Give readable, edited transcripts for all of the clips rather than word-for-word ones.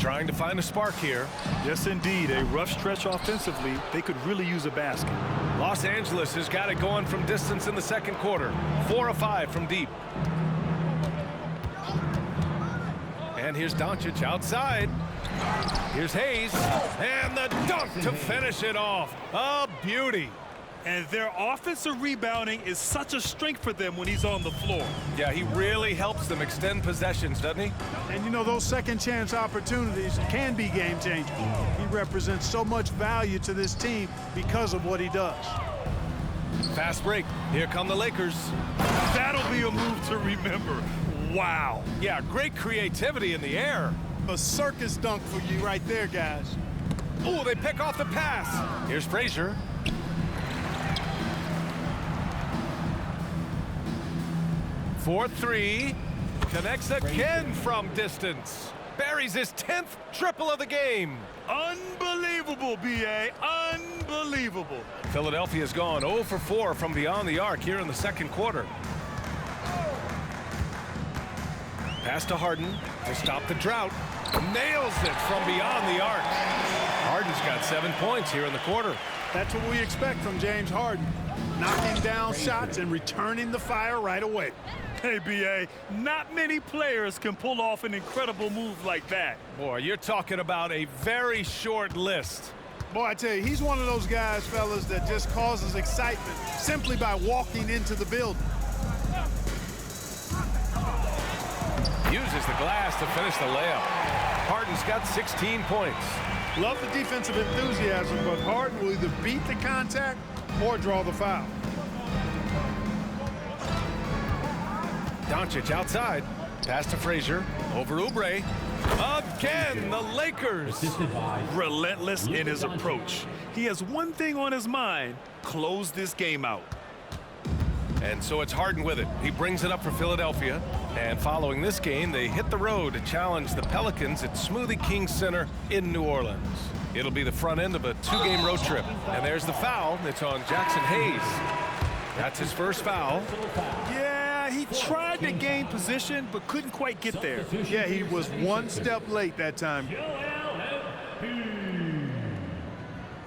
Trying to find a spark here. Yes, indeed. A rough stretch offensively. They could really use a basket. Los Angeles has got it going from distance in the second quarter. 4 of 5 from deep. And here's Doncic outside. Here's Hayes. And the dunk to finish it off. A beauty. And their offensive rebounding is such a strength for them when he's on the floor. Yeah, he really helps them extend possessions, doesn't he? And you know, those second chance opportunities can be game changers. He represents so much value to this team because of what he does. Fast break. Here come the Lakers. That'll be a move to remember. Wow. Yeah, great creativity in the air. A circus dunk for you right there, guys. Oh, they pick off the pass. Here's Frazier. For 3, connects again from distance. Buries his 10th triple of the game. Unbelievable, B.A. Unbelievable. Philadelphia's gone 0 for 4 from beyond the arc here in the second quarter. Pass to Harden to stop the drought. Nails it from beyond the arc. Harden's got 7 points here in the quarter. That's what we expect from James Harden. Knocking down shots and returning the fire right away. Hey, B.A., not many players can pull off an incredible move like that. Boy, you're talking about a very short list. Boy, I tell you, he's one of those guys, fellas, that just causes excitement simply by walking into the building. Uses the glass to finish the layup. Harden's got 16 points. Love the defensive enthusiasm, but Harden will either beat the contact or draw the foul. Doncic outside. Pass to Frazier. Over Oubre. Again, the Lakers. Relentless in his approach. He has one thing on his mind: close this game out. And so it's Harden with it. He brings it up for Philadelphia. And following this game, they hit the road to challenge the Pelicans at Smoothie King Center in New Orleans. It'll be the front end of a 2-game road trip. And there's the foul. It's on Jackson Hayes. That's his first foul. Yeah, he tried to gain position, but couldn't quite get there. Yeah, he was one step late that time.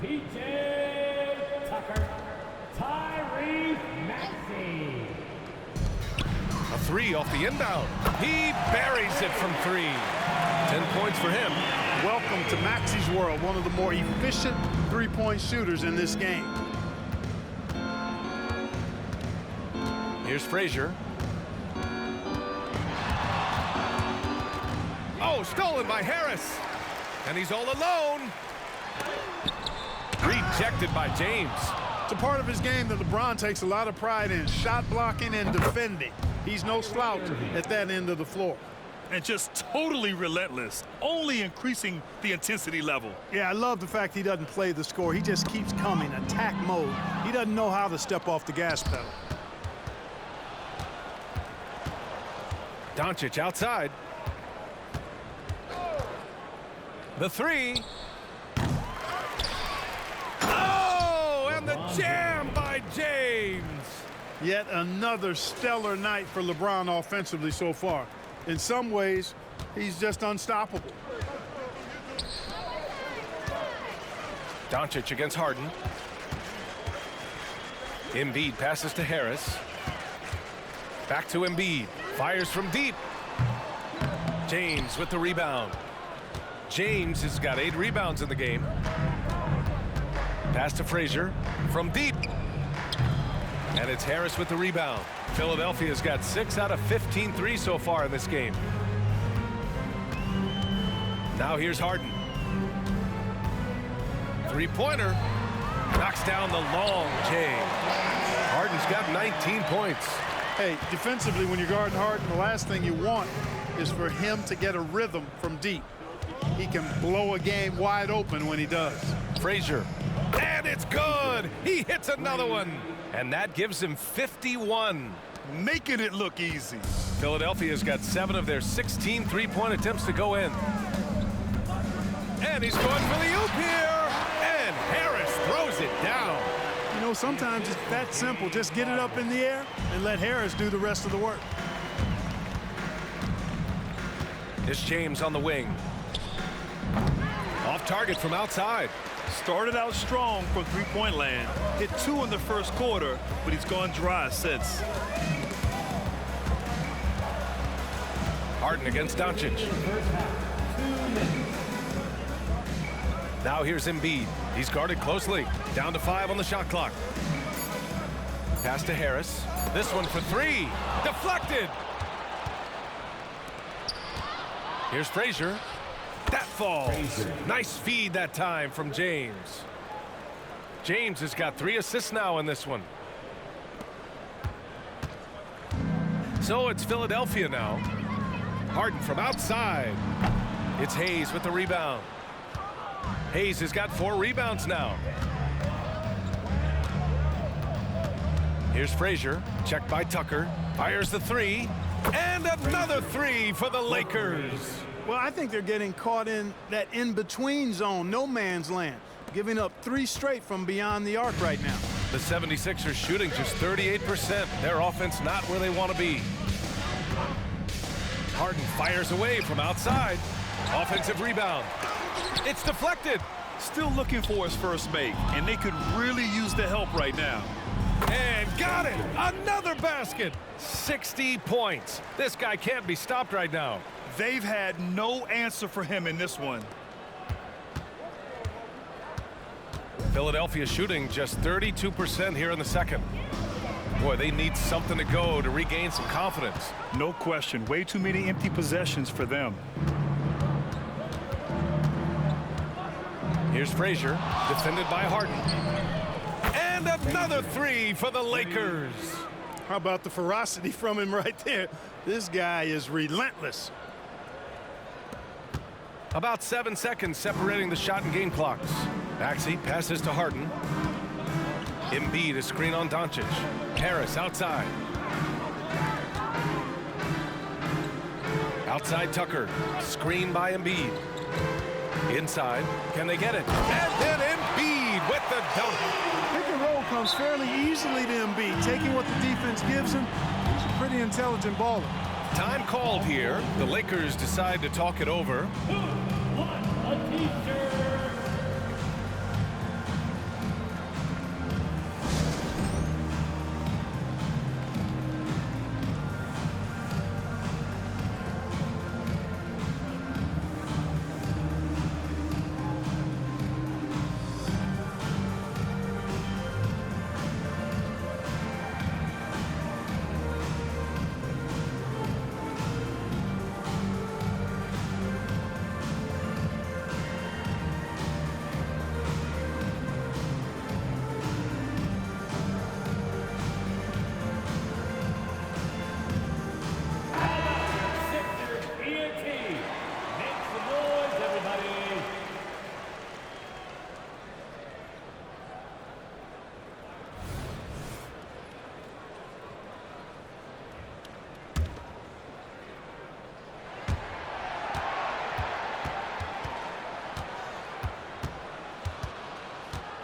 P.J. Tucker, Tyrese Maxey. A 3 off the inbound. He buries it from 3. 10 points for him. Welcome to Maxey's world, one of the more efficient three-point shooters in this game. Here's Frazier. Oh, stolen by Harris. And he's all alone. Rejected by James. It's a part of his game that LeBron takes a lot of pride in, shot blocking and defending. He's no slouch at that end of the floor. And just totally relentless, only increasing the intensity level. Yeah, I love the fact he doesn't play the score. He just keeps coming, attack mode. He doesn't know how to step off the gas pedal. Doncic outside. The 3. Oh, and the jam by James. Yet another stellar night for LeBron offensively so far. In some ways, he's just unstoppable. Doncic against Harden. Embiid passes to Harris. Back to Embiid. Fires from deep. James with the rebound. James has got 8 rebounds in the game. Pass to Frazier from deep. And it's Harris with the rebound. Philadelphia's got 6 out of 15 threes so far in this game. Now here's Harden. Three-pointer. Knocks down the long J. Harden's got 19 points. Hey, defensively, when you're guarding Harden, the last thing you want is for him to get a rhythm from deep. He can blow a game wide open when he does. Frazier. And it's good. He hits another one. And that gives him 51. Making it look easy. Philadelphia's got 7 of their 16 three-point attempts to go in. And he's going for the oop here. And Harris throws it down. You know, sometimes it's that simple. Just get it up in the air and let Harris do the rest of the work. It's James on the wing. Off target from outside. Started out strong from three-point land. Hit 2 in the first quarter, but he's gone dry since. Harden against Doncic. Now here's Embiid. He's guarded closely. Down to 5 on the shot clock. Pass to Harris. This one for 3. Deflected. Here's Frazier. That falls. Nice feed that time from James. James has got 3 assists now in this one. So it's Philadelphia now. Harden from outside. It's Hayes with the rebound. Hayes has got 4 rebounds now. Here's Frazier. Checked by Tucker. Fires the 3. And another 3 for the Lakers. Well, I think they're getting caught in that in-between zone, no man's land, giving up 3 straight from beyond the arc right now. The 76ers shooting just 38%. Their offense not where they want to be. Harden fires away from outside. Offensive rebound. It's deflected. Still looking for his first make, and they could really use the help right now. And got it. Another basket. 60 points. This guy can't be stopped right now. They've had no answer for him in this one. Philadelphia shooting just 32% here in the second. Boy, they need something to go to regain some confidence. No question. Way too many empty possessions for them. Here's Frazier, defended by Harden. And another 3 for the Lakers. How about the ferocity from him right there? This guy is relentless. About 7 seconds separating the shot and game clocks. Maxey passes to Harden. Embiid a screen on Doncic. Harris outside. Outside Tucker. Screen by Embiid. Inside. Can they get it? And then Embiid with the dunk. Pick and roll comes fairly easily to Embiid, taking what the defense gives him. He's a pretty intelligent baller. Time called here. The Lakers decide to talk it over. Who won a t-shirt?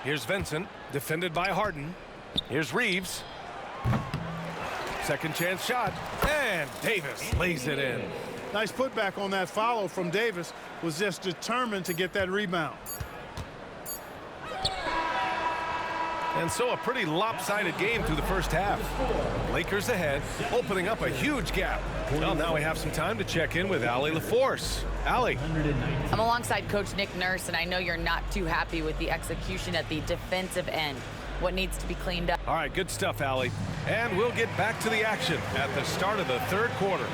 Here's Vincent, defended by Harden. Here's Reeves. Second chance shot. And Davis lays it in. Nice putback on that follow from Davis. Was just determined to get that rebound. And so a pretty lopsided game through the first half. Lakers ahead, opening up a huge gap. Well, now we have some time to check in with Allie LaForce. Allie. I'm alongside Coach Nick Nurse, and I know you're not too happy with the execution at the defensive end. What needs to be cleaned up? All right, good stuff, Allie. And we'll get back to the action at the start of the third quarter.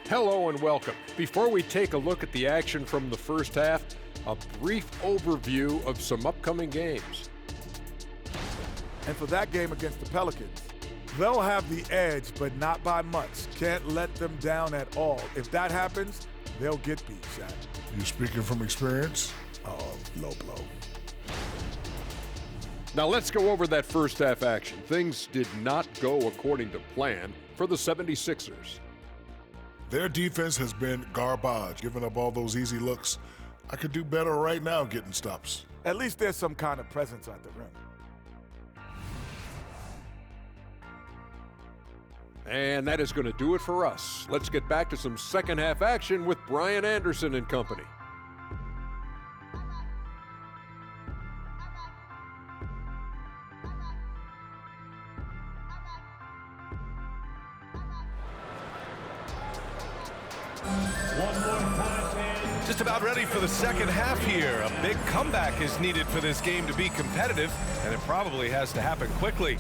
Hello and welcome. Before we take a look at the action from the first half, a brief overview of some upcoming games. And for that game against the Pelicans, they'll have the edge, but not by much. Can't let them down at all. If that happens, they'll get beat, Shaq. You speaking from experience? Oh, low blow. Now let's go over that first half action. Things did not go according to plan for the 76ers. Their defense has been garbage, giving up all those easy looks. I could do better right now getting stops. At least there's some kind of presence at the rim. And that is going to do it for us. Let's get back to some second half action with Brian Anderson and company. Just about ready for the second half here. A big comeback is needed for this game to be competitive, and it probably has to happen quickly.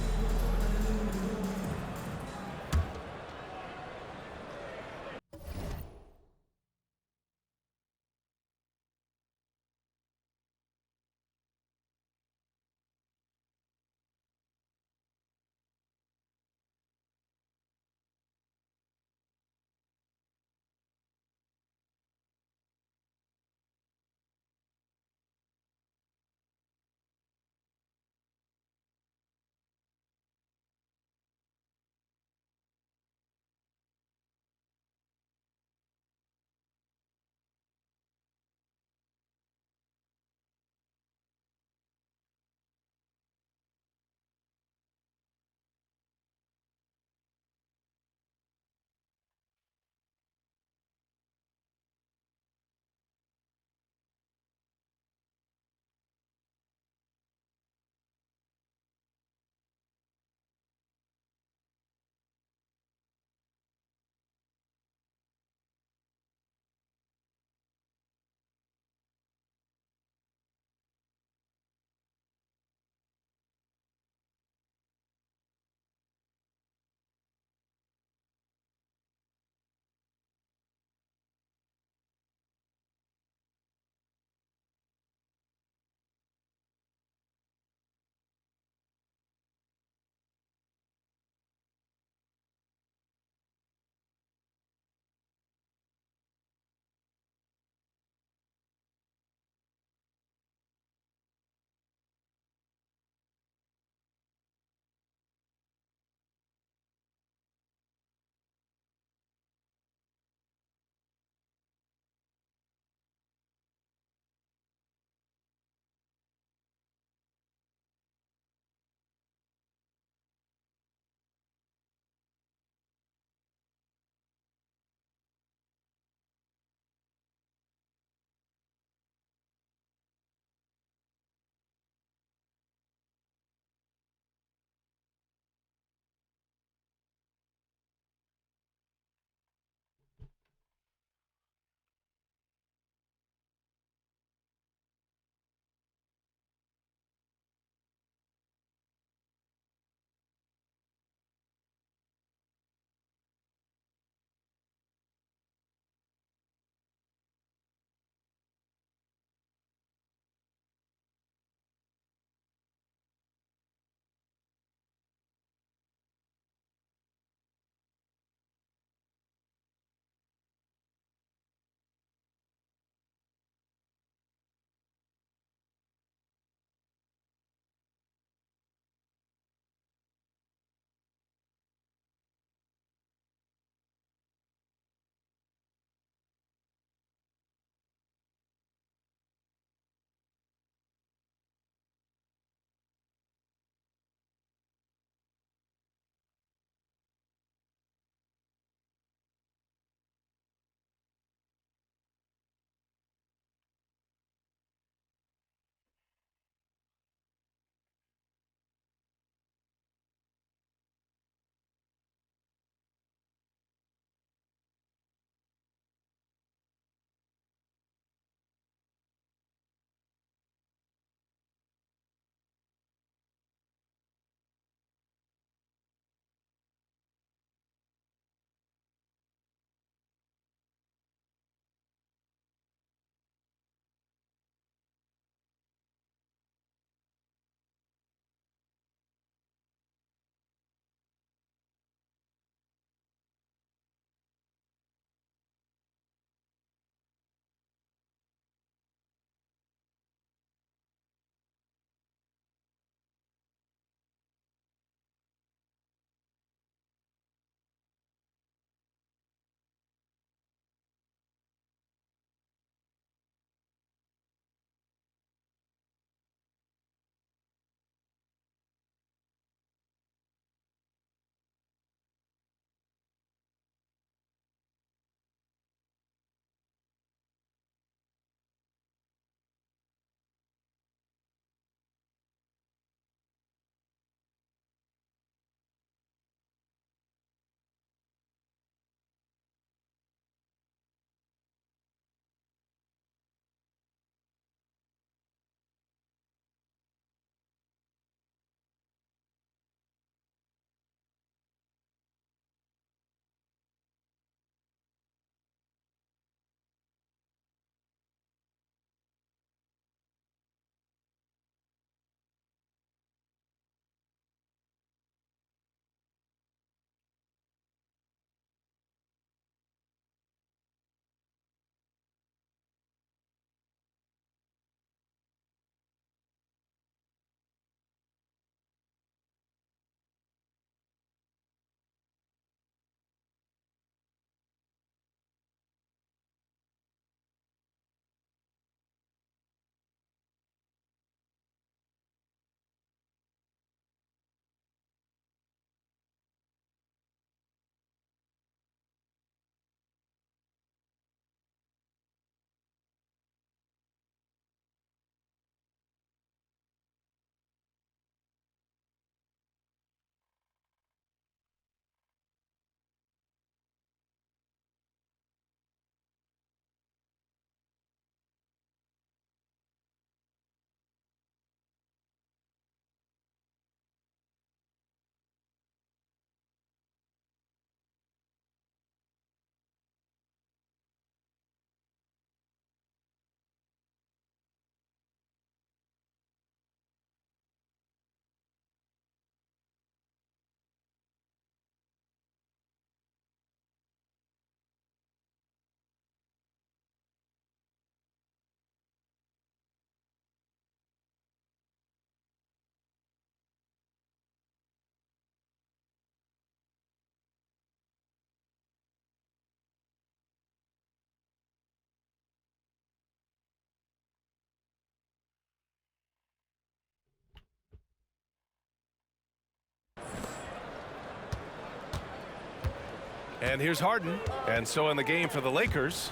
And here's Harden. And so in the game for the Lakers,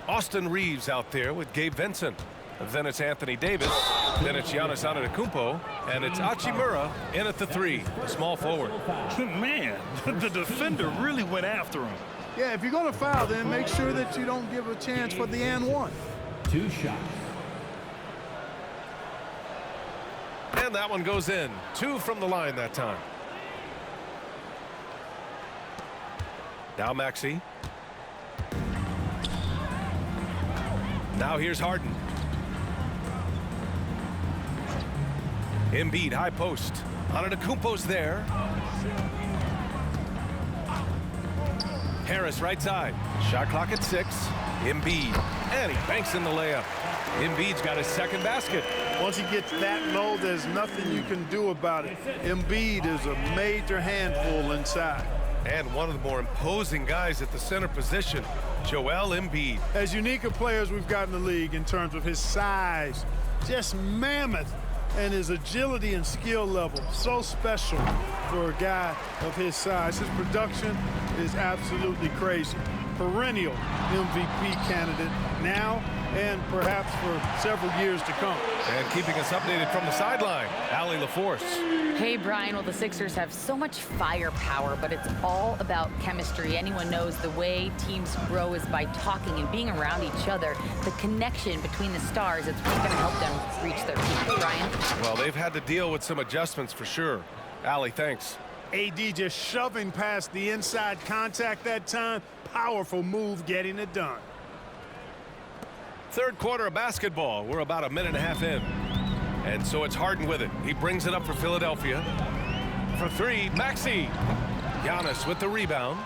Austin Reeves out there with Gabe Vincent. Then it's Anthony Davis. Then it's Giannis Antetokounmpo. And it's Hachimura in at the 3, the small forward. Man, the defender really went after him. Yeah, if you're going to foul, then make sure that you don't give a chance for the and one. 2 shots. And that one goes in. 2 from the line that time. Now Maxey. Now here's Harden. Embiid, high post. Antetokounmpo's there. Harris, right side. Shot clock at 6. Embiid. And he banks in the layup. Embiid's got his second basket. Once he gets that low, there's nothing you can do about it. Embiid is a major handful inside. And one of the more imposing guys at the center position, Joel Embiid. As unique a player as we've got in the league in terms of his size, just mammoth, and his agility and skill level, so special for a guy of his size. His production is absolutely crazy. Perennial MVP candidate now and perhaps for several years to come. And keeping us updated from the sideline, Allie LaForce. Hey, Brian, well, the Sixers have so much firepower, but it's all about chemistry. Anyone knows the way teams grow is by talking and being around each other. The connection between the stars, it's what's going to help them reach their peak. Brian? Well, they've had to deal with some adjustments for sure. Allie, thanks. AD just shoving past the inside contact that time. Powerful move getting it done. Third quarter of basketball. We're about a minute and a half in. And so it's Harden with it. He brings it up for Philadelphia. For 3, Maxey. Giannis with the rebound.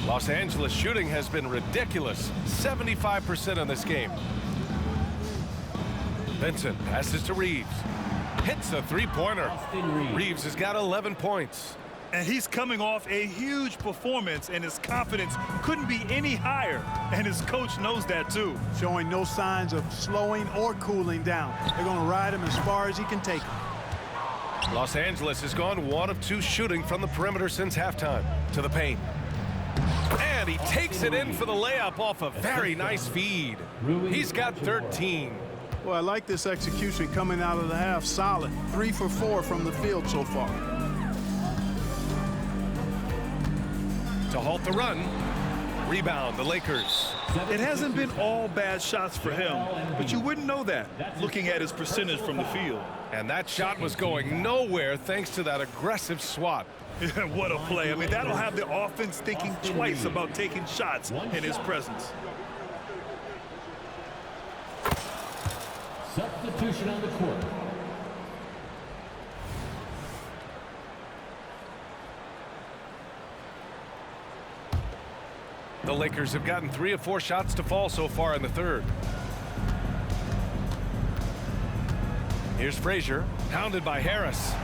Los Angeles shooting has been ridiculous. 75% in this game. Vincent passes to Reeves. Hits a 3-pointer. Reeves has got 11 points. And he's coming off a huge performance, and his confidence couldn't be any higher. And his coach knows that, too. Showing no signs of slowing or cooling down. They're going to ride him as far as he can take him. Los Angeles has gone 1 of 2 shooting from the perimeter since halftime. To the paint. And he takes it in for the layup off a very nice feed. He's got 13. Well, I like this execution coming out of the half. Solid. 3 for 4 from the field so far. To halt the run. Rebound, the Lakers. It hasn't been all bad shots for him, but you wouldn't know that looking at his percentage from the field. And that shot was going nowhere thanks to that aggressive swat. What a play. I mean, that'll have the offense thinking twice about taking shots in his presence. Substitution on the court. The Lakers have gotten 3 of 4 shots to fall so far in the third. Here's Frazier, pounded by Harris.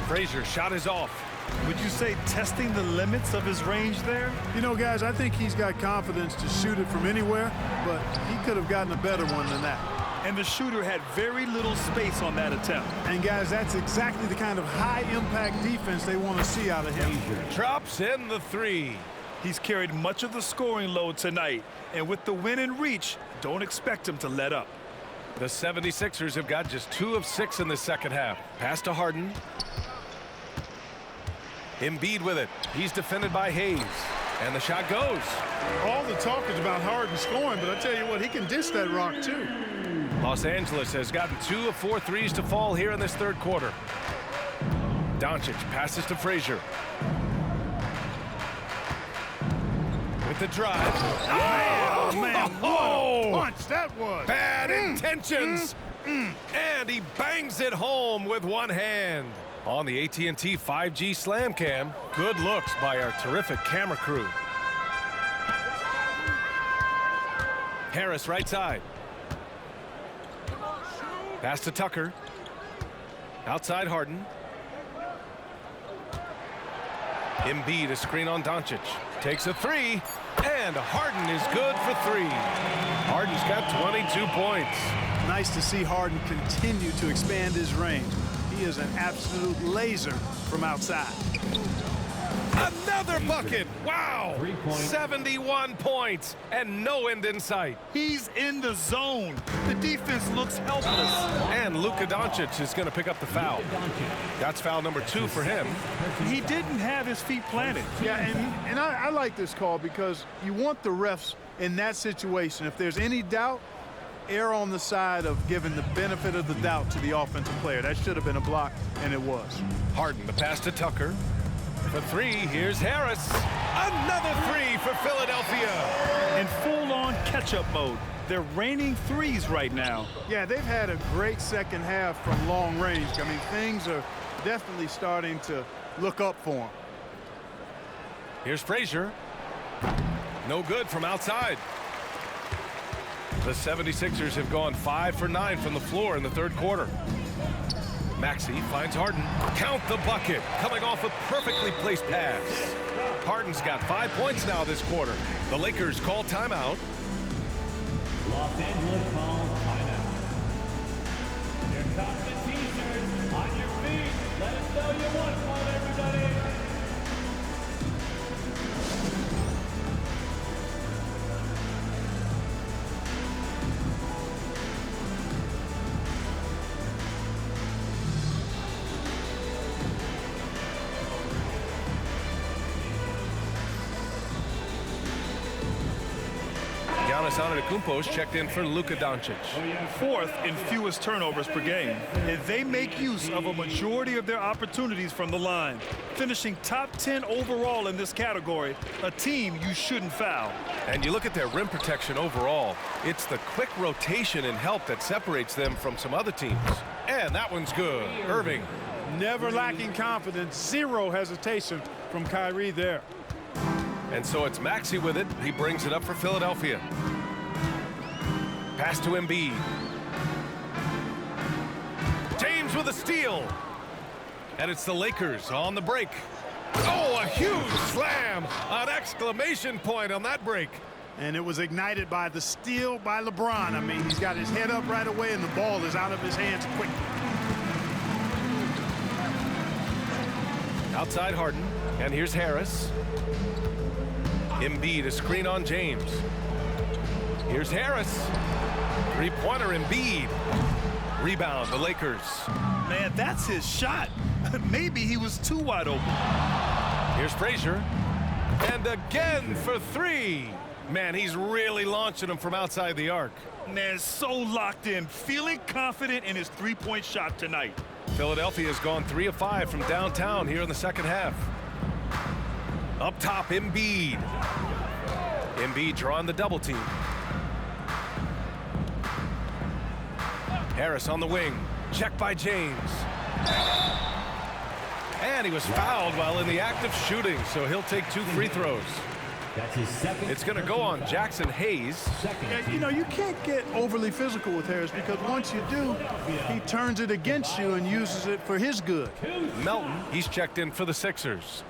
Frazier shot is off. Would you say testing the limits of his range there? You know, guys, I think he's got confidence to shoot it from anywhere, but he could have gotten a better one than that. And the shooter had very little space on that attempt. And, guys, that's exactly the kind of high-impact defense they want to see out of him. Drops in the 3. He's carried much of the scoring load tonight, and with the win in reach, don't expect him to let up. The 76ers have got just 2 of 6 in the second half. Pass to Harden. Embiid with it. He's defended by Hayes. And the shot goes. All the talk is about Harden scoring, but I tell you what, he can dish that rock, too. Los Angeles has gotten 2 of 4 threes to fall here in this third quarter. Doncic passes to Frazier. With the drive. Oh, man, what a punch that was. Bad intentions. And he bangs it home with one hand. On the AT&T 5G Slam Cam, good looks by our terrific camera crew. Harris right side. Pass to Tucker. Outside Harden. Embiid, a screen on Doncic. Takes a 3, and Harden is good for 3. Harden's got 22 points. Nice to see Harden continue to expand his range. He is an absolute laser from outside. Another bucket. Wow. 3 points. 71 points and no end in sight. He's in the zone. The defense looks helpless. And Luka Doncic is going to pick up the foul. That's foul number 2 for him. He didn't have his feet planted. Yeah, and I like this call because you want the refs in that situation. If there's any doubt, err on the side of giving the benefit of the doubt to the offensive player. That should have been a block, and it was. Harden, the pass to Tucker. For 3, here's Harris. Another 3 for Philadelphia. In full-on catch-up mode. They're raining threes right now. Yeah, they've had a great second half from long range. I mean, things are definitely starting to look up for them. Here's Frazier. No good from outside. The 76ers have gone 5 for 9 from the floor in the third quarter. Maxey finds Harden. Count the bucket. Coming off a perfectly placed pass. Harden's got 5 points now this quarter. The Lakers call timeout. Los Angeles calls timeout. Here comes the T-shirts. On your feet. Let us know you want one, everybody. Giannis Antetokounmpo's checked in for Luka Doncic. 4th in fewest turnovers per game. And they make use of a majority of their opportunities from the line. Finishing top 10 overall in this category, a team you shouldn't foul. And you look at their rim protection overall, it's the quick rotation and help that separates them from some other teams. And that one's good. Irving. Never lacking confidence. Zero hesitation from Kyrie there. And so it's Maxey with it. He brings it up for Philadelphia. Pass to Embiid. James with a steal. And it's the Lakers on the break. Oh, a huge slam. An exclamation point on that break. And it was ignited by the steal by LeBron. I mean, he's got his head up right away, and the ball is out of his hands quick. Outside Harden. And here's Harris. Embiid, a screen on James. Here's Harris. Three-pointer Embiid. Rebound, the Lakers. Man, that's his shot. Maybe he was too wide open. Here's Frazier. And again for 3. Man, he's really launching them from outside the arc. Man, so locked in, feeling confident in his three-point shot tonight. Philadelphia has gone 3 of 5 from downtown here in the second half. Up top, Embiid. Embiid drawing the double team. Harris on the wing. Check by James. And he was fouled while in the act of shooting, so he'll take 2 free throws. That's his second. It's going to go on Jackson Hayes. Yeah, you know, you can't get overly physical with Harris because once you do, he turns it against you and uses it for his good. Melton, he's checked in for the Sixers.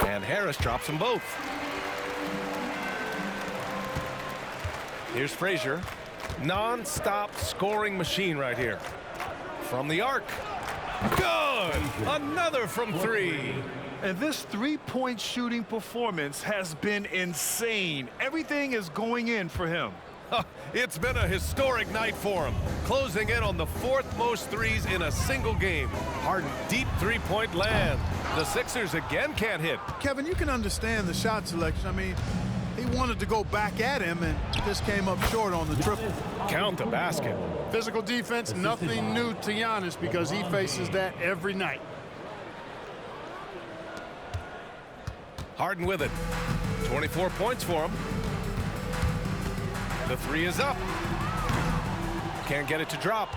And Harris drops them both. Here's Frazier. Non-stop scoring machine right here. From the arc. Good! Another from 3. And this three-point shooting performance has been insane. Everything is going in for him. It's been a historic night for him. Closing in on the 4th most threes in a single game. Harden deep three-point land. The Sixers again can't hit. Kevin, you can understand the shot selection. I mean, he wanted to go back at him and just came up short on the triple. Count the basket. Physical defense, nothing new to Giannis because he faces that every night. Harden with it. 24 points for him. The 3 is up. Can't get it to drop.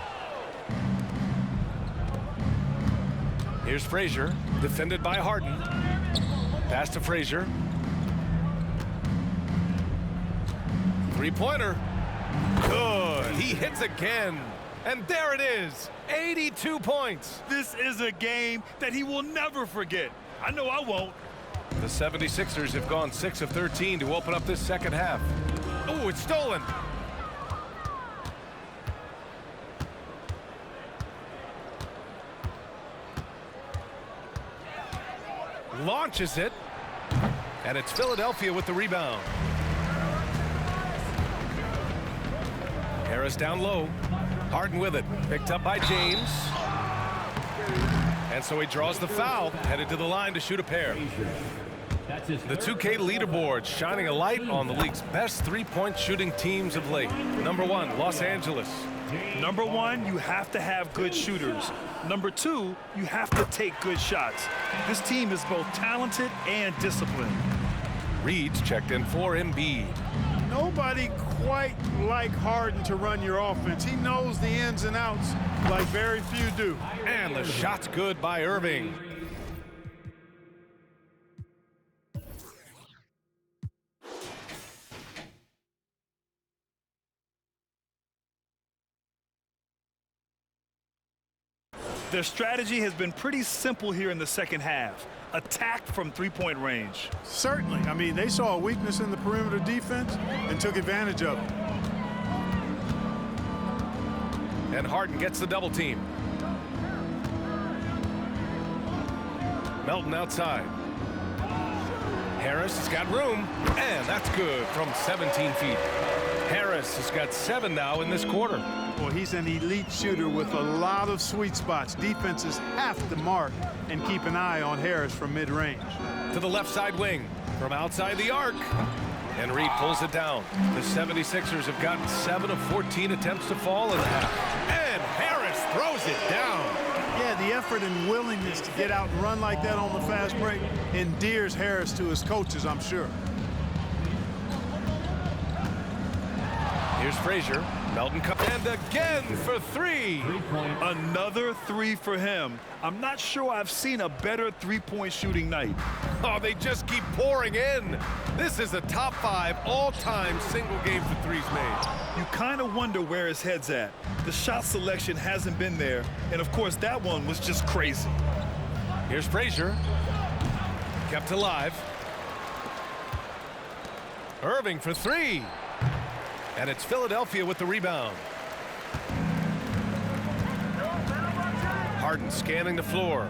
Here's Frazier, defended by Harden. Pass to Frazier. Three-pointer. Good. He hits again. And there it is. 82 points. This is a game that he will never forget. I know I won't. The 76ers have gone 6 of 13 to open up this second half. Oh, it's stolen. launches it, and it's Philadelphia with the rebound. Harris down low. Harden with it. Picked up by James. And so he draws the foul, headed to the line to shoot a pair. The 2K leaderboard shining a light on the league's best three-point shooting teams of late. Number 1, Los Angeles. Number 1, you have to have good shooters. Number 2, you have to take good shots. This team is both talented and disciplined. Reed's checked in for Embiid. Nobody quite like Harden to run your offense. He knows the ins and outs like very few do. And the shot's good by Irving. Their strategy has been pretty simple here in the second half. Attack from three-point range. Certainly. I mean, they saw a weakness in the perimeter defense and took advantage of it. And Harden gets the double team. Melton outside. Harris has got room, and that's good from 17 feet. Harris has got 7 now in this quarter. Well, he's an elite shooter with a lot of sweet spots. Defenses have to mark and keep an eye on Harris from mid-range. To the left side wing from outside the arc. And Reed pulls it down. The 76ers have gotten 7 of 14 attempts to fall in the half. And Harris throws it down. Yeah, the effort and willingness to get out and run like that on the fast break endears Harris to his coaches, I'm sure. Here's Frazier. Melton comes and again for 3. Another 3 for him. I'm not sure I've seen a better three-point shooting night. Oh, they just keep pouring in. This is a top 5 all-time single game for threes made. You kind of wonder where his head's at. The shot selection hasn't been there, and of course that one was just crazy. Here's Frazier. Kept alive. Irving for 3. And it's Philadelphia with the rebound. Harden scanning the floor.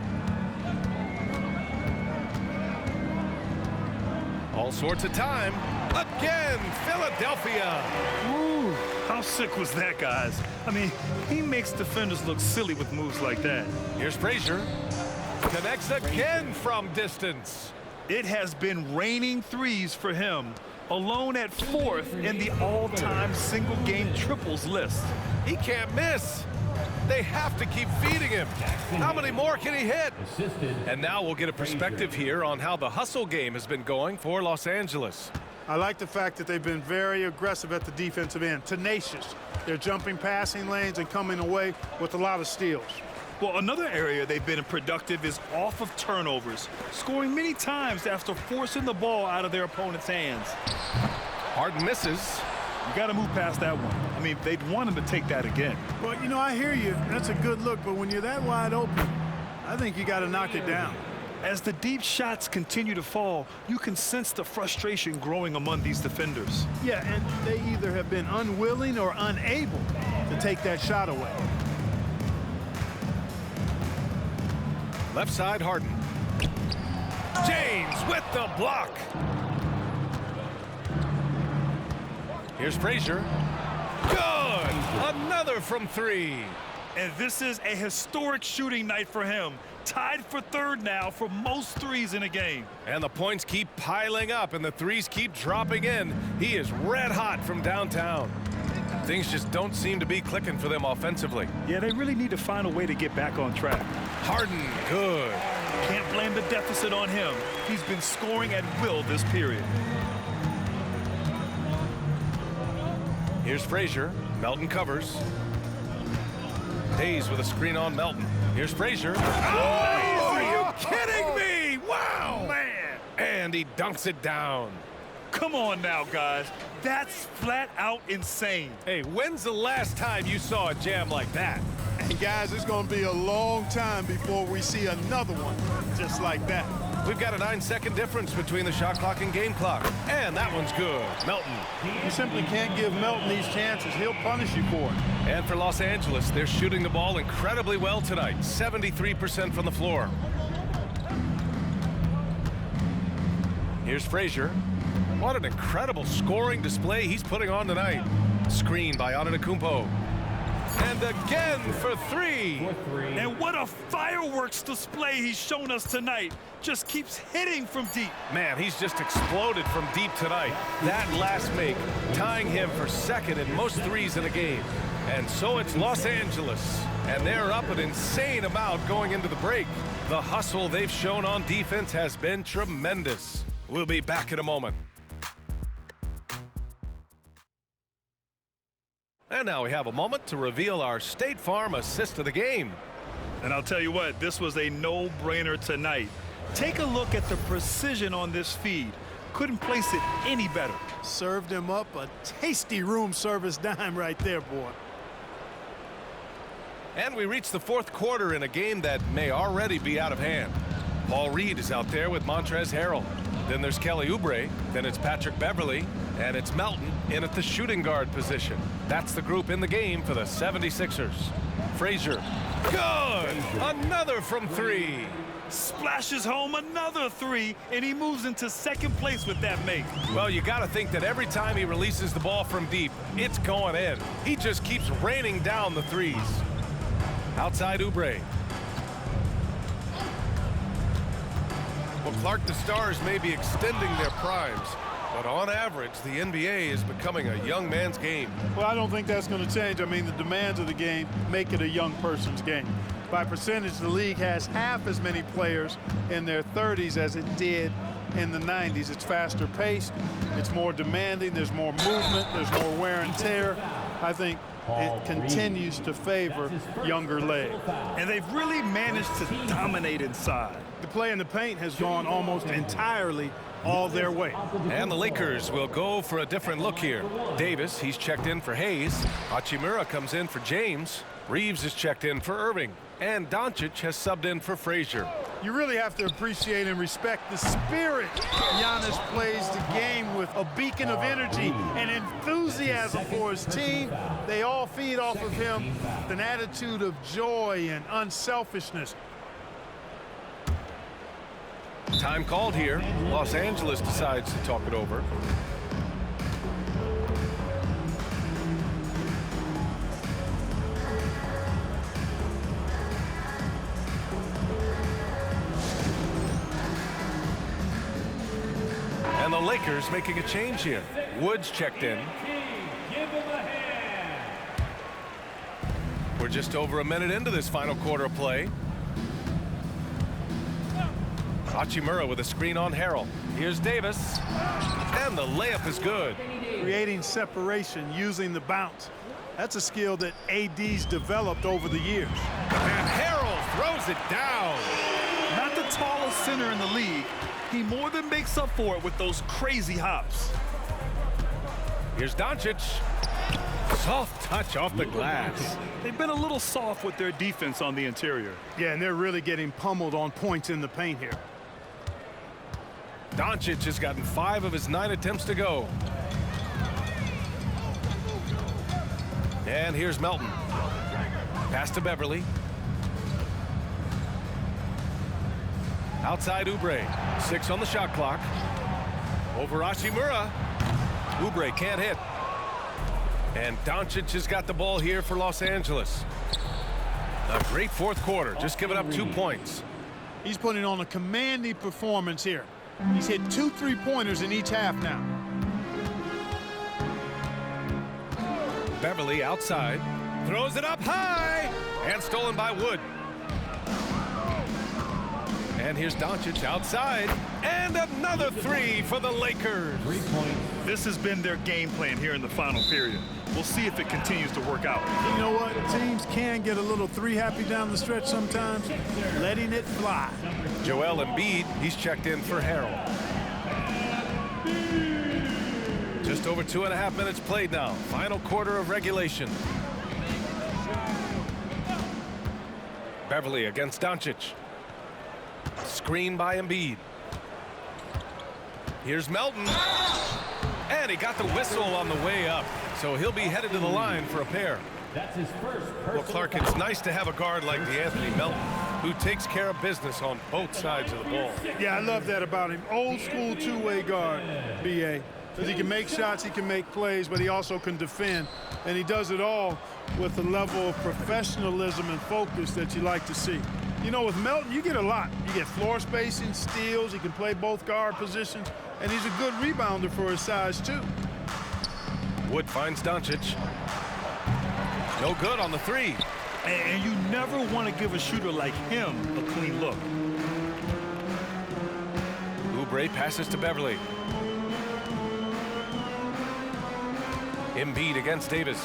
All sorts of time. Again, Philadelphia. Ooh, how sick was that, guys? I mean, he makes defenders look silly with moves like that. Here's Frazier. Connects again from distance. It has been raining threes for him. Alone at 4th in the all-time single-game triples list. He can't miss. They have to keep feeding him. How many more can he hit? And now we'll get a perspective here on how the hustle game has been going for Los Angeles. I like the fact that they've been very aggressive at the defensive end, tenacious. They're jumping passing lanes and coming away with a lot of steals. Well, another area they've been productive is off of turnovers, scoring many times after forcing the ball out of their opponent's hands. Harden misses. You got to move past that one. I mean, they'd want him to take that again. Well, you know, I hear you. That's a good look, but when you're that wide open, I think you got to knock it down. As the deep shots continue to fall, you can sense the frustration growing among these defenders. Yeah, and they either have been unwilling or unable to take that shot away. Left side, Harden. James with the block. Here's Frazier. Good! Another from 3. And this is a historic shooting night for him. Tied for 3rd now for most threes in a game. And the points keep piling up and the threes keep dropping in. He is red hot from downtown. Things just don't seem to be clicking for them offensively. Yeah, they really need to find a way to get back on track. Harden, good. Can't blame the deficit on him. He's been scoring at will this period. Here's Frazier. Melton covers. Hayes with a screen on Melton. Here's Frazier. Oh, are you kidding me? Wow. Man. And he dunks it down. Come on now, guys. That's flat out insane. Hey, when's the last time you saw a jam like that? And guys, it's going to be a long time before we see another one just like that. We've got a 9-second difference between the shot clock and game clock. And that one's good. Melton. You simply can't give Melton these chances. He'll punish you for it. And for Los Angeles, they're shooting the ball incredibly well tonight. 73% from the floor. Here's Frazier. What an incredible scoring display he's putting on tonight. Screen by Antetokounmpo. And again for three. And what a fireworks display he's shown us tonight. Just keeps hitting from deep. Man, he's just exploded from deep tonight. That last make, tying him for second in most threes in a game. And so it's Los Angeles. And they're up an insane amount going into the break. The hustle they've shown on defense has been tremendous. We'll be back in a moment. And now we have a moment to reveal our State Farm assist of the game. And I'll tell you what, this was a no-brainer tonight. Take a look at the precision on this feed. Couldn't place it any better. Served him up a tasty room service dime right there, boy. And we reach the fourth quarter in a game that may already be out of hand. Paul Reed is out there with Montrezl Harrell. Then there's Kelly Oubre. Then it's Patrick Beverley. And it's Melton in at the shooting guard position. That's the group in the game for the 76ers. Frazier. Good! Another from three. Splashes home another three, and he moves into second place with that make. Well, you got to think that every time he releases the ball from deep, it's going in. He just keeps raining down the threes. Outside Oubre. Well, Clark, the Stars may be extending their primes, but on average, the NBA is becoming a young man's game. Well, I don't think that's going to change. I mean, the demands of the game make it a young person's game. By percentage, the league has half as many players in their 30s as it did in the 90s. It's faster paced, it's more demanding, there's more movement, there's more wear and tear. I think it continues to favor younger legs. And they've really managed to dominate inside. The play in the paint has gone almost entirely all their way. And the Lakers will go for a different look here. Davis, he's checked in for Hayes. Hachimura comes in for James. Reeves is checked in for Irving. And Doncic has subbed in for Frazier. You really have to appreciate and respect the spirit Giannis plays the game with, a beacon of energy and enthusiasm for his team. They all feed off of him with an attitude of joy and unselfishness. Time called here. Los Angeles decides to talk it over. And the Lakers making a change here. Woods checked in. We're just over a minute into this final quarter of play. Hachimura with a screen on Harrell. Here's Davis. And the layup is good. Creating separation using the bounce. That's a skill that AD's developed over the years. And Harrell throws it down. Not the tallest center in the league. He more than makes up for it with those crazy hops. Here's Doncic. Soft touch off the glass. They've been a little soft with their defense on the interior. Yeah, and they're really getting pummeled on points in the paint here. Doncic has gotten 5 of his 9 attempts to go. And here's Melton. Pass to Beverley. Outside Oubre. 6 on the shot clock. Over Hachimura. Oubre can't hit. And Doncic has got the ball here for Los Angeles. A great fourth quarter, just giving up 2 points. He's putting on a commanding performance here. He's hit 2 3-pointers in each half now. Beverley outside. Throws it up high. And stolen by Wood. And here's Doncic outside. And another 3 for the Lakers. 3 points. This has been their game plan here in the final period. We'll see if it continues to work out. You know what? Teams can get a little 3-happy down the stretch sometimes. Letting it fly. Joel Embiid, he's checked in for Harrell. Just over 2.5 minutes played now. Final quarter of regulation. Beverley against Doncic. Screen by Embiid. Here's Melton. And he got the whistle on the way up. So he'll be headed to the line for a pair. That's his first. Well, Clark, it's nice to have a guard like DeAnthony Melton. who takes care of business on both sides of the ball. Yeah, I love that about him. Old school two-way guard, B.A. Because he can make shots, he can make plays, but he also can defend. And he does it all with a level of professionalism and focus that you like to see. You know, with Melton, you get a lot. You get floor spacing, steals, he can play both guard positions, and he's a good rebounder for his size, too. Wood finds Doncic. No good on the three. And you never want to give a shooter like him a clean look. Oubre passes to Beverly. Embiid against Davis.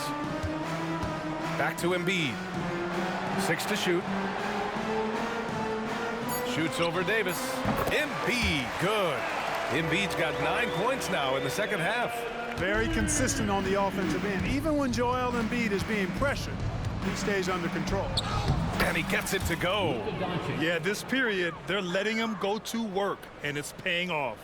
Back to Embiid. 6 to shoot. Shoots over Davis. Embiid, good. Embiid's got 9 points now in the second half. Very consistent on the offensive end. Even when Joel Embiid is being pressured, he stays under control. And he gets it to go. Yeah, this period, they're letting him go to work, and it's paying off.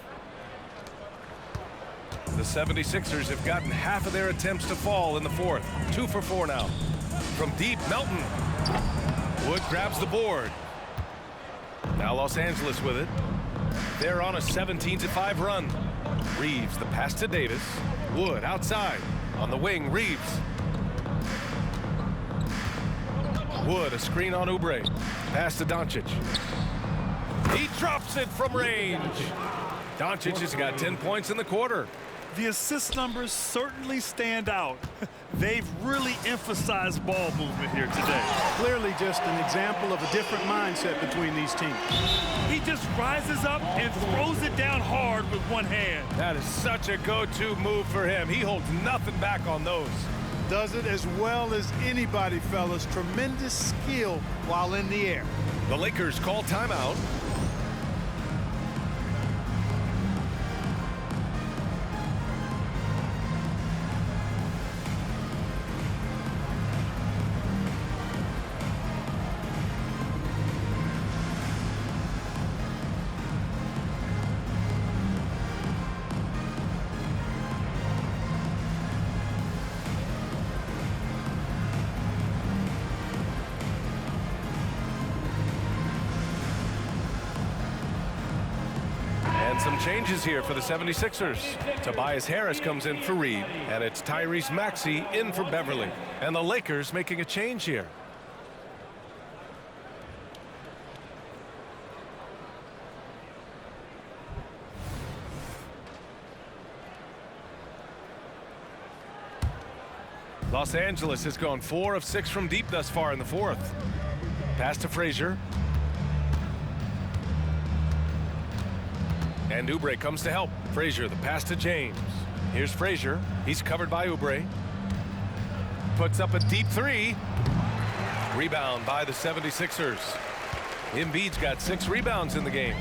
The 76ers have gotten half of their attempts to fall in the fourth. 2 for 4 now. From deep, Melton. Wood grabs the board. Now Los Angeles with it. They're on a 17-5 run. Reeves, the pass to Davis. Wood outside. On the wing, Reeves. Wood, a screen on Oubre. Pass to Doncic. He drops it from range. Doncic has got 10 points in the quarter. The assist numbers certainly stand out. They've really emphasized ball movement here today. Clearly just an example of a different mindset between these teams. He just rises up and throws it down hard with one hand. That is such a go-to move for him. He holds nothing back on those. Does it as well as anybody, fellas. Tremendous skill while in the air. The Lakers call timeout. Some changes here for the 76ers. Tobias Harris comes in for Reed, and it's Tyrese Maxey in for Beverly. And the Lakers making a change here. Los Angeles has gone 4 of 6 from deep thus far in the fourth. Pass to Frazier. And Oubre comes to help. Frazier, the pass to James. Here's Frazier. He's covered by Oubre. Puts up a deep three. Rebound by the 76ers. Embiid's got 6 rebounds in the game.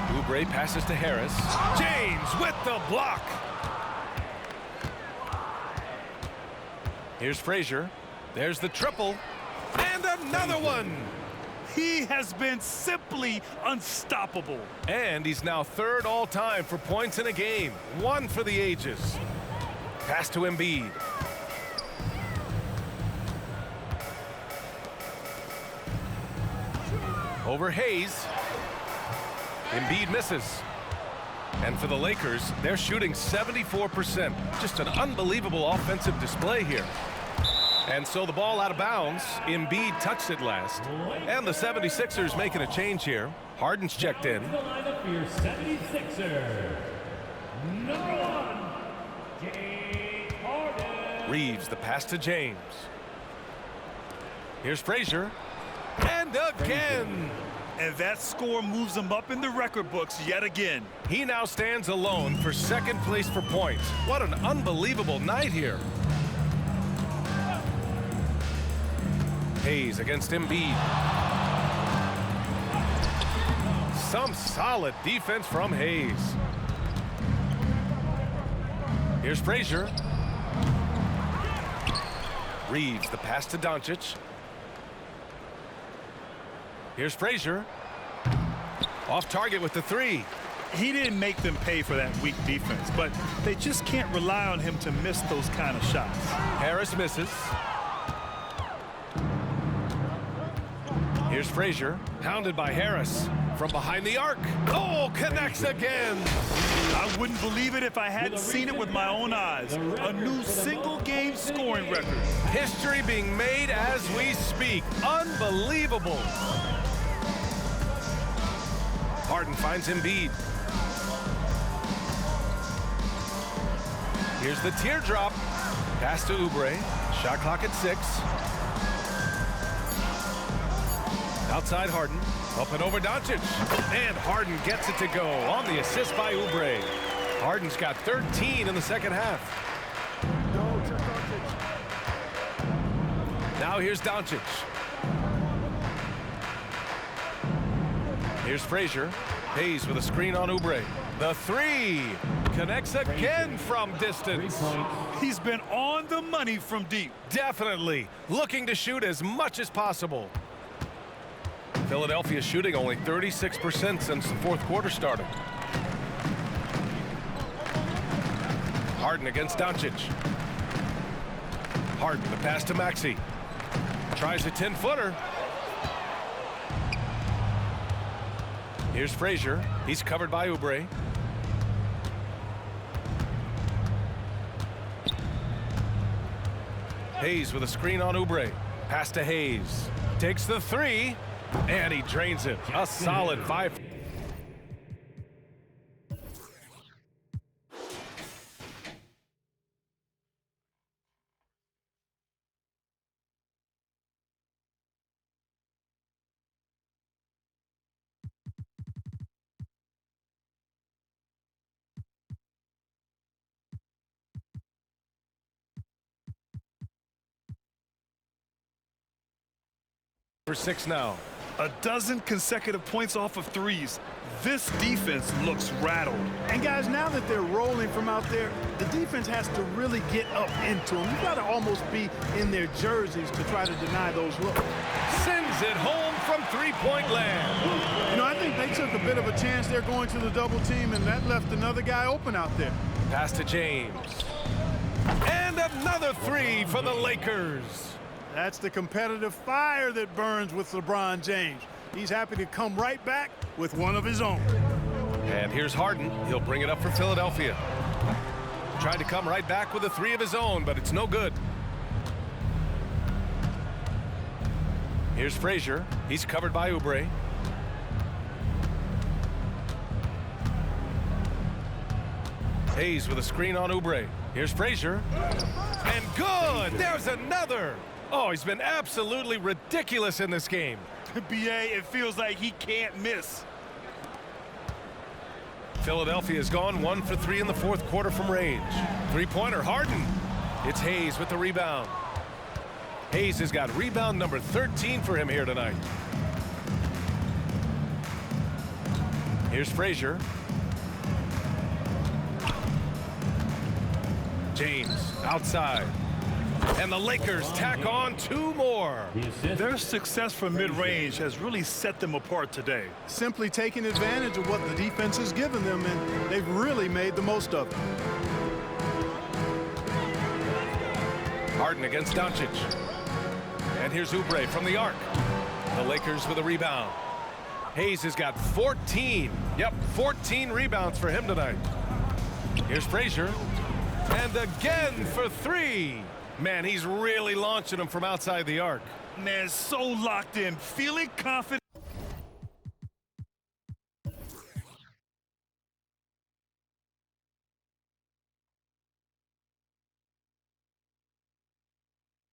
Oubre passes to Harris. James with the block. Here's Frazier. There's the triple. And another one. He has been simply unstoppable. And he's now 3rd all-time for points in a game. 1 for the ages. Pass to Embiid. Over Hayes. Embiid misses. And for the Lakers, they're shooting 74%. Just an unbelievable offensive display here. And so the ball out of bounds. Embiid touched it last. And the 76ers making a change here. Harden's checked in. The lineup for your 76ers. Number 1, James Harden. Reeves, the pass to James. Here's Frazier. And again. And that score moves him up in the record books yet again. He now stands alone for 2nd place for points. What an unbelievable night here. Hayes against Embiid. Some solid defense from Hayes. Here's Frazier. Reeves, the pass to Doncic. Here's Frazier. Off target with the 3. He didn't make them pay for that weak defense, but they just can't rely on him to miss those kind of shots. Harris misses. Here's Frazier, hounded by Harris. From behind the arc. Oh, connects again. I wouldn't believe it if I hadn't seen it with my own eyes. A new single-game scoring record. History being made as we speak. Unbelievable. Harden finds Embiid. Here's the teardrop. Pass to Oubre. Shot clock at 6. Outside Harden. Up and over Doncic. And Harden gets it to go on the assist by Oubre. Harden's got 13 in the second half. Now here's Doncic. Here's Frazier. Hayes with a screen on Oubre. The 3 connects again from distance. He's been on the money from deep. Definitely looking to shoot as much as possible. Philadelphia shooting only 36% since the fourth quarter started. Harden against Doncic. Harden, the pass to Maxey. Tries a 10-footer. Here's Frazier. He's covered by Oubre. Hayes with a screen on Oubre. Pass to Hayes. Takes the 3. And he drains it. A solid 5. For 6 now. A dozen consecutive points off of threes. This defense looks rattled. And guys, now that they're rolling from out there, the defense has to really get up into them. You've got to almost be in their jerseys to try to deny those looks. Sends it home from three-point land. You know, I think they took a bit of a chance there going to the double team, and that left another guy open out there. Pass to James. And another 3 for the Lakers. That's the competitive fire that burns with LeBron James. He's happy to come right back with one of his own. And here's Harden. He'll bring it up for Philadelphia. Tried to come right back with a 3 of his own, but it's no good. Here's Frazier. He's covered by Oubre. Hayes with a screen on Oubre. Here's Frazier. And good! There's another! Oh, he's been absolutely ridiculous in this game. BA, it feels like he can't miss. Philadelphia has gone 1 for 3 in the fourth quarter from range. Three-pointer, Harden. It's Hayes with the rebound. Hayes has got rebound number 13 for him here tonight. Here's Frazier. James outside. And the Lakers tack on 2 more. Their success from mid-range has really set them apart today. Simply taking advantage of what the defense has given them, and they've really made the most of it. Harden against Doncic. And here's Oubre from the arc. The Lakers with a rebound. Hayes has got 14. Yep, 14 rebounds for him tonight. Here's Frazier. And again for 3. Man, he's really launching them from outside the arc. Man, so locked in, feeling confident.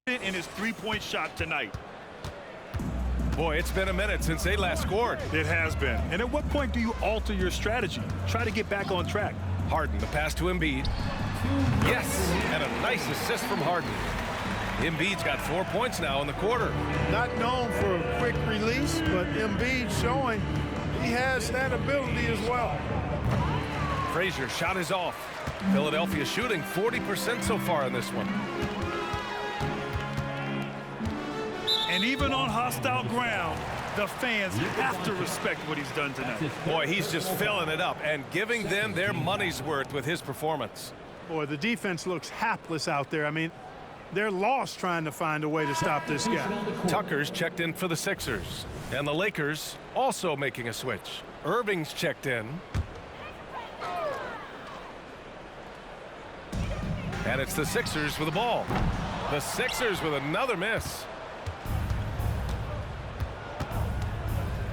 In his three-point shot tonight. Boy, it's been a minute since they last scored. It has been. And at what point do you alter your strategy? Try to get back on track. Harden, the pass to Embiid. Yes, and a nice assist from Harden. Embiid's got 4 points now in the quarter. Not known for a quick release, but Embiid showing he has that ability as well. Frazier shot is off. Philadelphia shooting 40% so far in this one. And even on hostile ground, the fans have to respect what he's done tonight. Boy, he's just filling it up and giving them their money's worth with his performance. Boy, the defense looks hapless out there. I mean, They're lost trying to find a way to stop this guy. Tucker's checked in for the Sixers. And the Lakers also making a switch. Irving's checked in. And it's the Sixers with the ball. The Sixers with another miss.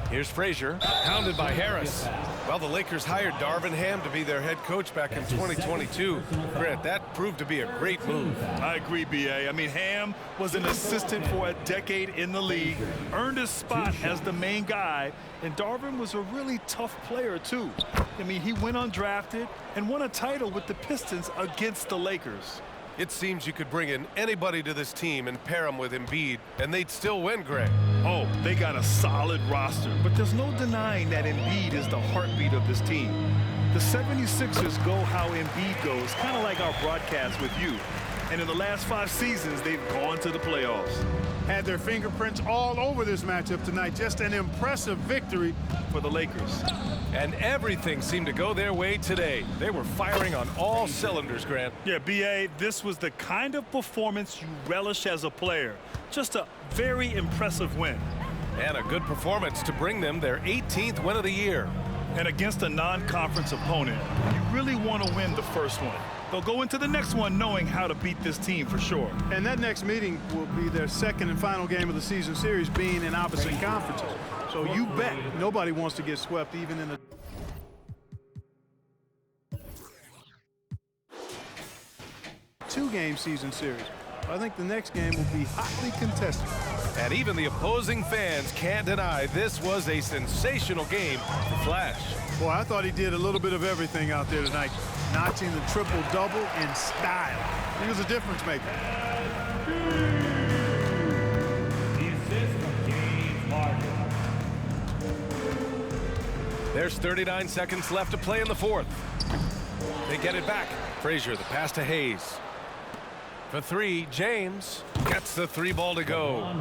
Here's Frazier, pounded by Harris. Well, the Lakers hired Darvin Ham to be their head coach back in 2022. Grant, that proved to be a great move. I agree, B.A. I mean, Ham was an assistant for a decade in the league, earned his spot as the main guy, and Darvin was a really tough player, too. I mean, he went undrafted and won a title with the Pistons against the Lakers. It seems you could bring in anybody to this team and pair them with Embiid, and they'd still win, Greg. Oh, they got a solid roster, but there's no denying that Embiid is the heartbeat of this team. The 76ers go how Embiid goes, kind of like our broadcast with you. And in the last 5 seasons, they've gone to the playoffs. Had their fingerprints all over this matchup tonight. Just an impressive victory For the Lakers. And everything seemed to go their way today. They were firing on all cylinders, Grant. Yeah, B.A., this was the kind of performance you relish as a player. Just a very impressive win. And a good performance to bring them their 18th win of the year. And against a non-conference opponent, you really want to win the first one. They'll go into the next one knowing how to beat this team for sure. And that next meeting will be their second and final game of the season series, being in opposite conferences. So you bet nobody wants to get swept even in a two-game season series. I think the next game will be hotly contested. And even the opposing fans can't deny this was a sensational game for Flash. Boy, I thought he did a little bit of everything out there tonight, notching the triple-double in style. He was a difference maker. The assist from James Harden. There's 39 seconds left to play in the fourth. They get it back. Frazier, the pass to Hayes. For 3, James gets the 3-ball to go.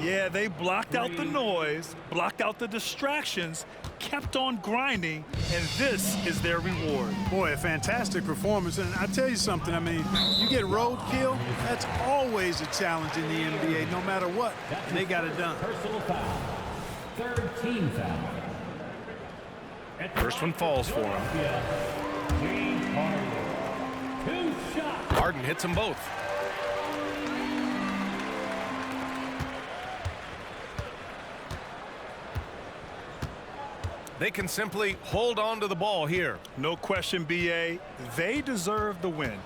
Yeah, they blocked out the noise, blocked out the distractions, kept on grinding, and this is their reward. Boy, a fantastic performance. And I tell you something, I mean, you get roadkill, that's always a challenge in the NBA, no matter what. And they got it done. Personal foul. Third team foul. First one falls for him. James Harden. 2 shots. Harden hits them both. They can simply hold on to the ball here. No question, B.A., they deserve the win.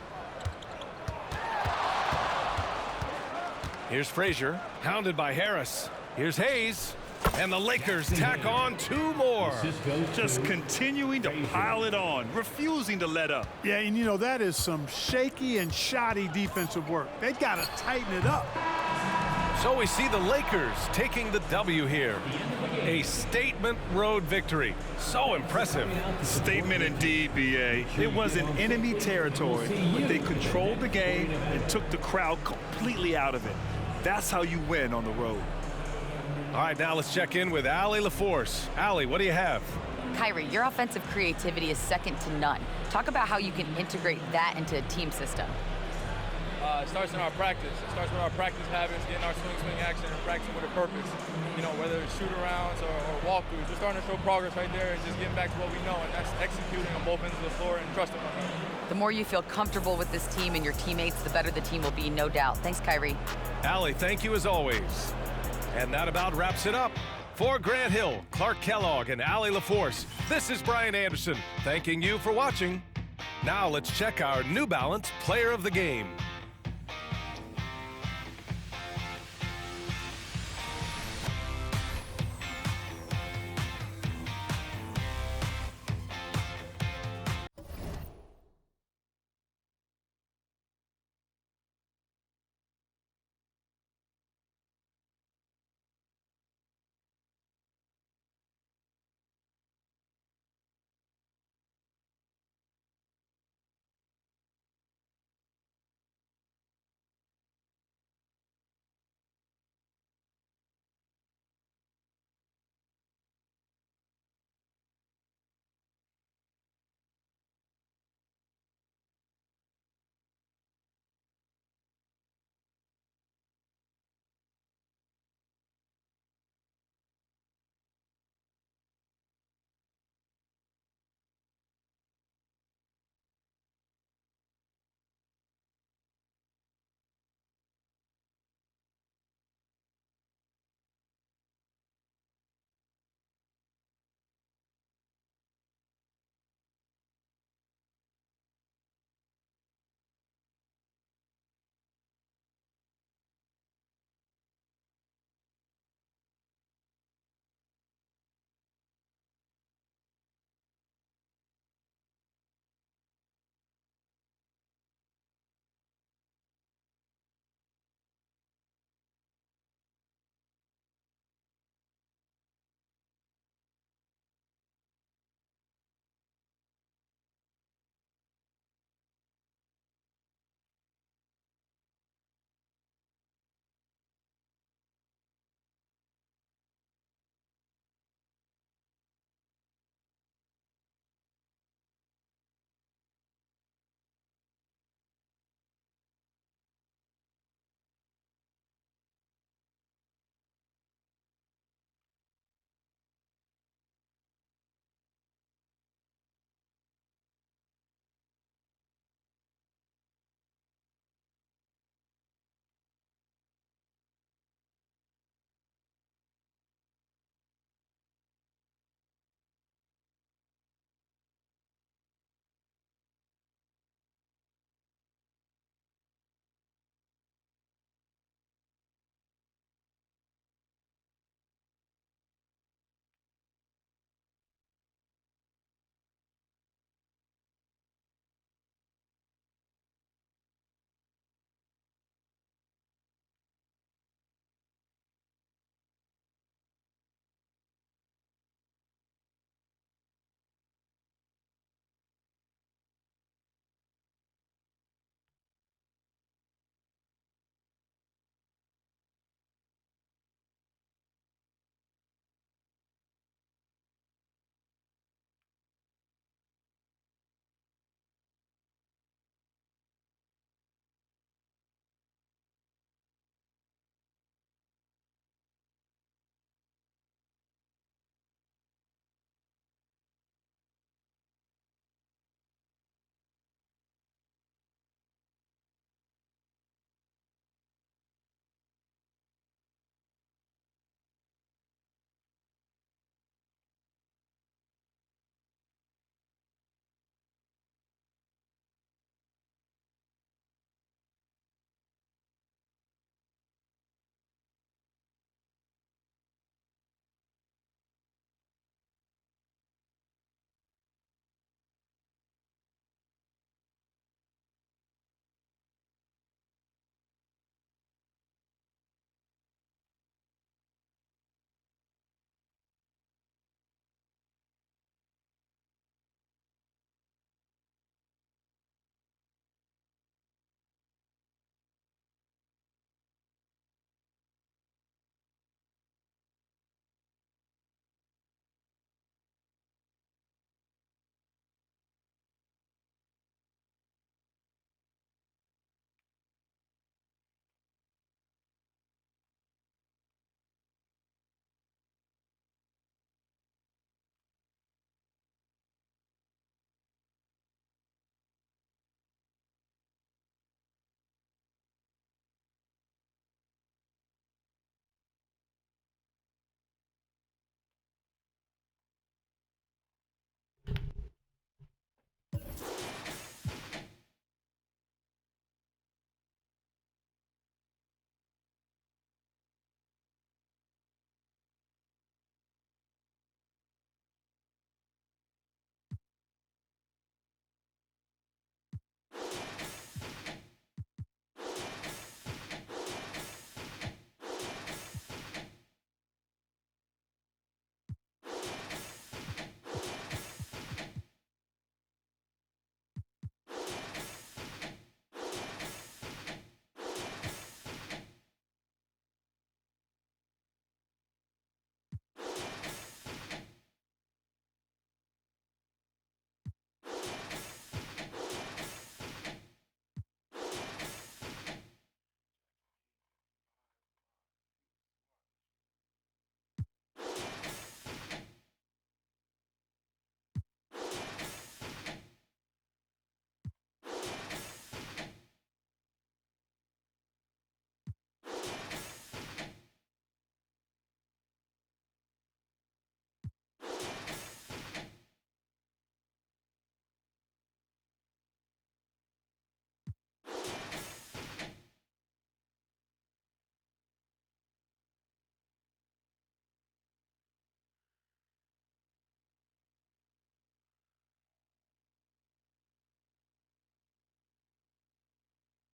Here's Frazier, pounded by Harris. Here's Hayes, and the Lakers tack on 2 more. Just continuing to pile it on, refusing to let up. Yeah, and you know, that is some shaky and shoddy defensive work. They got to tighten it up. So we see the Lakers taking the W here. A statement road victory. So impressive. Statement indeed, B.A. It was in enemy territory, but they controlled the game and took the crowd completely out of it. That's how you win on the road. All right, now let's check in with Allie LaForce. Allie, what do you have? Kyrie, your offensive creativity is second to none. Talk about how you can integrate that into a team system. It starts in our practice. It starts with our practice habits, getting our swing action and practicing with a purpose. You know, whether it's shoot-arounds or walkthroughs, we're starting to show progress right there and just getting back to what we know, and that's executing on both ends of the floor and trusting one another. The more you feel comfortable with this team and your teammates, the better the team will be, no doubt. Thanks, Kyrie. Allie, thank you as always. And that about wraps it up. For Grant Hill, Clark Kellogg, and Allie LaForce, this is Brian Anderson, thanking you for watching. Now let's check our New Balance Player of the Game.